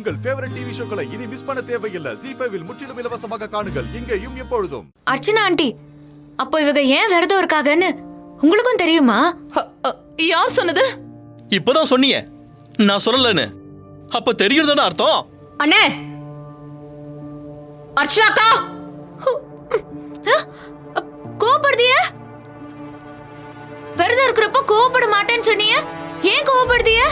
உங்கள் favourite TV ஷோக்களை இனி miss பண்ண தேவையில்லை. ஜீ5 இல் முற்றிலும் இலவசமாக காணுங்கள். இங்கேயும் எப்பொழுதும். அர்ச்சனா ஆண்டி, அப்போ இவங்க ஏன் விரதம் இருக்காங்கன்னு உங்களுக்கும் தெரியுமா? யார் சொன்னது? இப்பதான் சொன்னீங்க, நான் சொல்லலன்னு. அப்ப தெரியுதுன்னு அர்த்தம். அண்ணே, அர்ச்சனாக்கா கோபப்படுதிய? விரதம் இருக்கிறப்ப கோபப்பட மாட்டேன்னு சொன்னீங்க, ஏன் கோபப்படுதிய?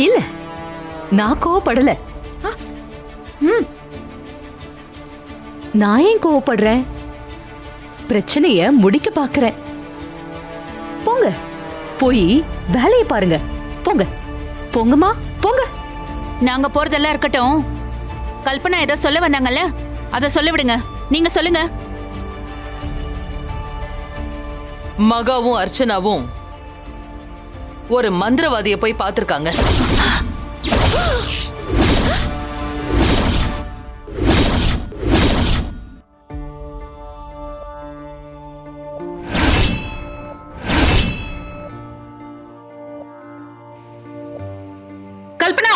இல்ல, நான் கோவப்படல. நான் ஏன் கோவப்படுறேன்? பிரச்சனைய முடிக்க பாக்குறேன். போங்க, போய் வேலையை பாருங்க. போங்க போங்கம்மா, போங்க. நாங்க போறதெல்லாம் இருக்கட்டும். கல்பனா ஏதோ சொல்ல வந்தாங்கல்ல, அத சொல்ல விடுங்க. நீங்க சொல்லுங்க. மகாவும் அர்ச்சனாவும் ஒரு மந்திரவாதியை போய் பார்த்திருக்காங்க. Kalpana,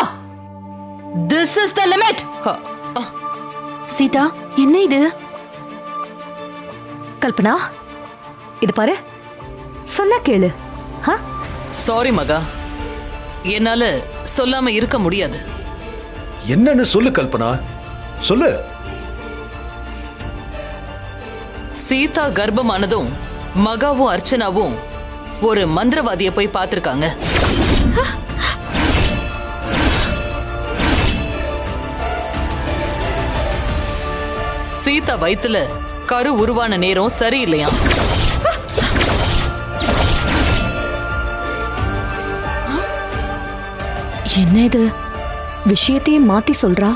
this is the limit. Sita, என்ன இது? கல்பனா, இது பாரு, சொன்னா கேளு. சாரி மகா, என்னால சொல்லாம இருக்க முடியாது. என்னன்னு சொல்லு கல்பனா, சொல்லு. சீதா கர்ப்பமானதும் மகாவும் அர்ச்சனாவும் ஒரு மந்திரவாதியை போய் பார்த்திருக்காங்க. சீதா வயித்துல கரு உருவான நேரம் சரியில்லையா? என்ன இது, விஷயத்தையே மாத்தி சொல்றா?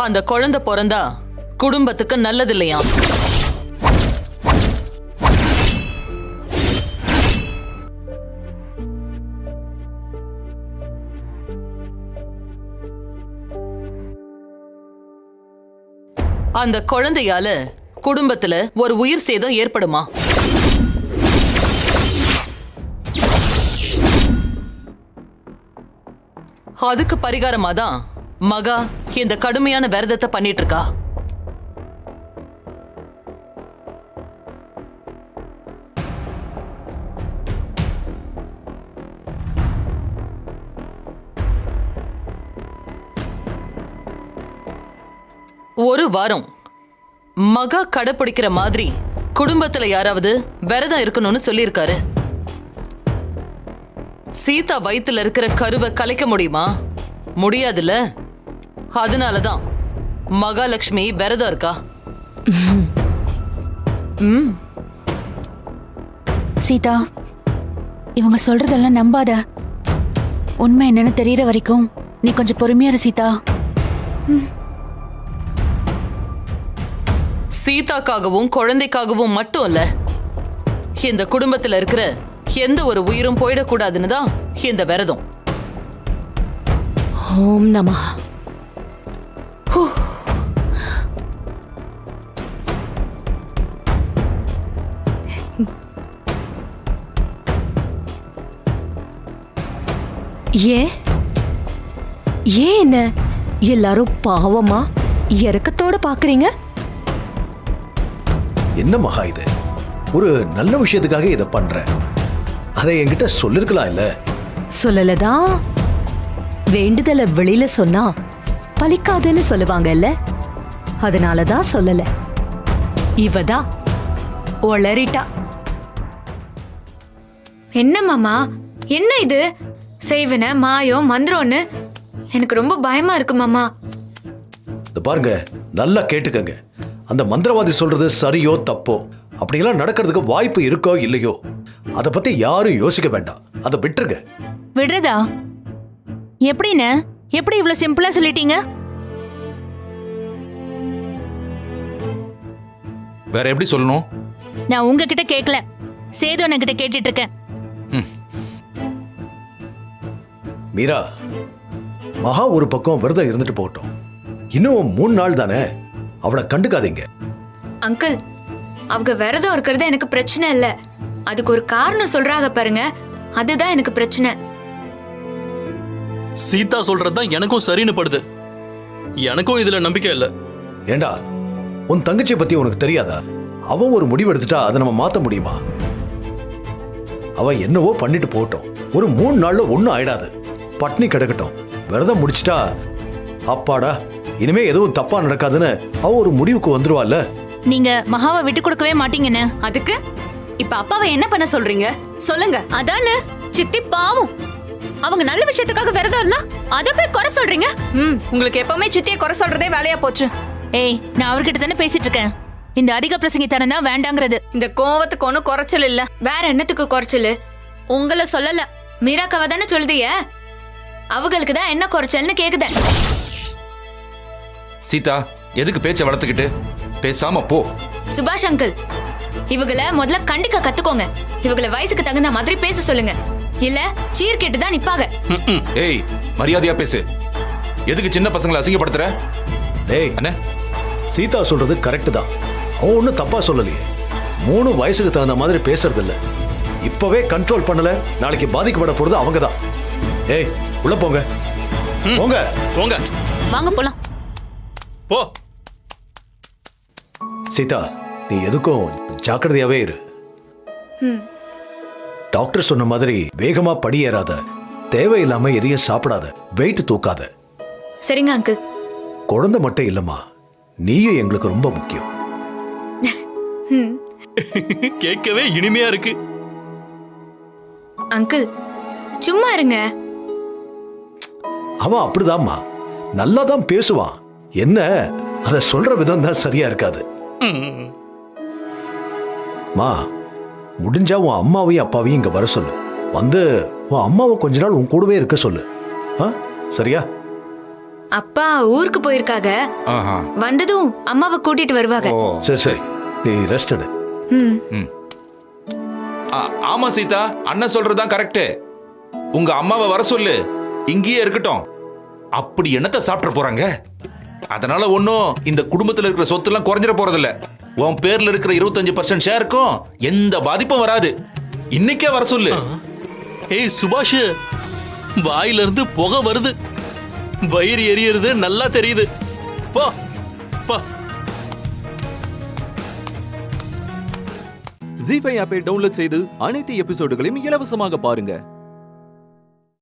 அந்த குழந்தை பிறந்தா குடும்பத்துக்கு நல்லது இல்லையா? அந்த குழந்தையால குடும்பத்துல ஒரு உயிர் சேதம் ஏற்படுமா? அதுக்கு பரிகாரமா தான் மகா இந்த கடுமையான விரதத்தை பண்ணிட்டு இருக்கா. ஒரு வாரம் மகா கடைப்பிடிக்கிற மாதிரி குடும்பத்துல யாராவது விரதம் இருக்கணும்னு சொல்லியிருக்காரு. சீதா வயித்துல இருக்கிற கருவை கலைக்க முடியுமா? முடியாதுல்ல. அதனாலதான் மகாலட்சுமி விரதம் இருக்கா. சீதா, இவங்க சொல்றதெல்லாம் நம்பாத. உண்மை என்னன்னு தெரியற வரைக்கும் நீ கொஞ்சம் பொறுமையா இரு சீதா. சீதாக்காகவும் குழந்தைக்காகவும் மட்டும் இல்ல, இந்த குடும்பத்துல இருக்கிற எந்த ஒரு உயிரும் போயிடக்கூடாதுன்னு தான் இந்த விரதம். ஓம் நமஹ. ஏன் என்ன எல்லாரும் பாவமா இரக்கத்தோட பாக்குறீங்க? என்ன மகா இது? ஒரு நல்ல விஷயத்துக்காக இதை பண்ற, அதை என்கிட்ட சொல்லிருக்கலாம் இல்ல? சொல்லலதான். வேண்டுதல வெளியில சொன்னா பலிக்காதுன்னு சொல்லுவாங்கல்ல, அதனாலதான் சொல்லல. இவதான் ஒளறிட்டா. என்ன மாமா, என்ன இது? செய்வன மாயம் மந்திரம்னு எனக்கு ரொம்ப பயமா இருக்கு மாமா. பாருங்க, நல்லா கேட்டுக்கங்க. அந்த மந்திரவாதி சொல்றது சரியோ தப்போ, அப்படியெல்லாம் நடக்கிறதுக்கு வாய்ப்பு இருக்கோ இல்லையோ, அதை பத்தி யாரும் யோசிக்க வேண்டாம். அதை விட்டுருங்க. விடுறதா? எப்படின்னு எப்படி இவ்வளவு சிம்பிளா சொல்லிட்டீங்க? வேற எப்படி சொல்லணும்? நான் உங்ககிட்ட கேட்கல, சேது அண்ணன்கிட்ட கேட்டுட்டு இருக்கேன். மீரா, மகா ஒரு பக்கம் விரதம் இருந்துட்டு போகட்டும். இன்னும் 3 நாள் தானே, அவளை கண்டுக்காதீங்க. அங்கிள், அவங்க விரதம் இருக்கிறது எனக்கு பிரச்சனை இல்ல. அதுக்கு ஒரு காரணம் சொல்றாங்க பாருங்க, அதுதான் எனக்கு பிரச்சனை. சீதா சொல்றதுதான் எனக்கும் சரின்னு படுது. எனக்கும் இதுல நம்பிக்கை இல்ல. ஏண்டா, உன் தங்கச்சியை பத்தி உனக்கு தெரியாதா? அவ ஒரு முடிவு எடுத்துட்டா அதை நம்ம மாத்த முடியுமா? அவ என்னவோ பண்ணிட்டு போகட்டும். ஒரு 3 நாள்ல ஒண்ணும் ஆயிடாது. பட்னி கிடக்கட்டும், விரதம் முடிச்சிட்டா அப்பாடா இனிமே எதுவும் தப்பா நடக்காதுன்னு அவ ஒரு முடிவுக்கு வந்துருவாள்ல. நீங்க மகாவை விட்டு கொடுக்கவே மாட்டீங்கன்னு. அதுக்கு இப்ப அப்பாவை என்ன பண்ண சொல்றீங்க? சொல்லுங்க. அதானே சித்தி பாவம், அவங்க நல்ல விஷயத்துக்காக விரதம் இருந்தா அத போய் குறை சொல்றீங்க. உங்களுக்கு எப்பவுமே சித்தியை குறை சொல்றதே வேலையா போச்சு. ஏய், நான் அவர்கிட்ட தானே பேசிட்டு இருக்கேன். இந்த அதிக பிரசங்கித்தனம் தான் வேண்டாங்கிறது. இந்த கோவத்துக்கு ஒண்ணும் குறைச்சல் இல்ல. வேற என்னத்துக்கு குறைச்சலு? உங்களை சொல்லல, மீராக்காவ தானே சொல்லுதிய. அவங்களுக்கு தான் என்ன குறைச்சல்னு கேக்குதேன். சீதா, எதுக்கு பேச்சை வளர்த்துக்கிட்டு? பேசாம போ. சுபாஷ் அங்கிள், இவங்கள முதல்ல கண்டிக்க கத்துக்கோங்க. இவங்கள வயசுக்கு தகுந்த மாதிரி பேச சொல்லுங்க, இல்ல சீர் கேட்டு தான் நிப்பாங்க. ஏய், மரியாதையா பேசு. எதுக்கு சின்ன பசங்களை அசிங்கப்படுத்துற? டேய் அண்ணே, சீதா சொல்றது கரெக்ட் தான். அவன் ஒன்னும் தப்பா சொல்லலையே. 3 வயசுக்கு தகுந்த மாதிரி பேசுறது இல்ல. இப்பவே கண்ட்ரோல் பண்ணல, நாளைக்கு பாதிக்கப்பட போறது அவங்க தான். ஏய், உள்ள போங்க போங்க போங்க, வாங்க போலாம். போ. சீதா, நீ எதுக்கும் ஜாக்கிரதையாவே இரு. டாக்டர் சொன்ன மாதிரி வேகமா படியேறாத, தேவையில்லாம எதையும் சாப்பிடாத, வெயிட் தூக்காத. சரிங்க அங்கிள். குழந்தை மட்டும் இல்லம்மா, நீயும் எங்களுக்கு ரொம்ப முக்கியம். கேட்கவே இனிமையா இருக்கு. அங்கிள் சும்மா இருங்க. அவன் அப்படிதாம்மா, நல்லா தான் பேசுவான். என்ன, அத சொல்ற விதம் தான் சரியா இருக்காது. மா, முடிஞ்சா உன் அம்மாவையும் அப்பாவையும் இங்க வர சொல்லு. வந்து உன் அம்மாவை கொஞ்ச நாள் உன் கூடவே இருக்க சொல்லு. சரியா? அப்பா ஊருக்கு போயிருக்காங்க, ஆஹா. வந்ததும் அம்மாவை கூட்டிட்டு வருவாங்க. ஓ, சரி சரி, நீ ரெஸ்ட் எடு. ஆமா சீதா, அண்ணன் சொல்றதுதான் கரெக்ட். உங்க அம்மாவை வர சொல்லு, இங்கேயே இருக்கட்டும். அப்படி என்னத்த சாப்பிட போறாங்க? அதனால ஒன்னும் இந்த குடும்பத்துல இருக்கிற சொத்து எல்லாம் குறைஞ்சிட போறதில்ல. உன் பேர்ல இருக்கிற 25% ஷேருக்கும் எந்த பாதிப்பும் வராது. இன்னைக்கே வர சொல்லு. ஏய் சுபாஷ், வாயில இருந்து புகை வருது, வயிறு எரியுறது நல்லா தெரியுது. போ போ. ஜீ5 ஆப்பை டவுன்லோட் செய்து அனைத்து எபிசோடுகளையும் இலவசமாக பாருங்க.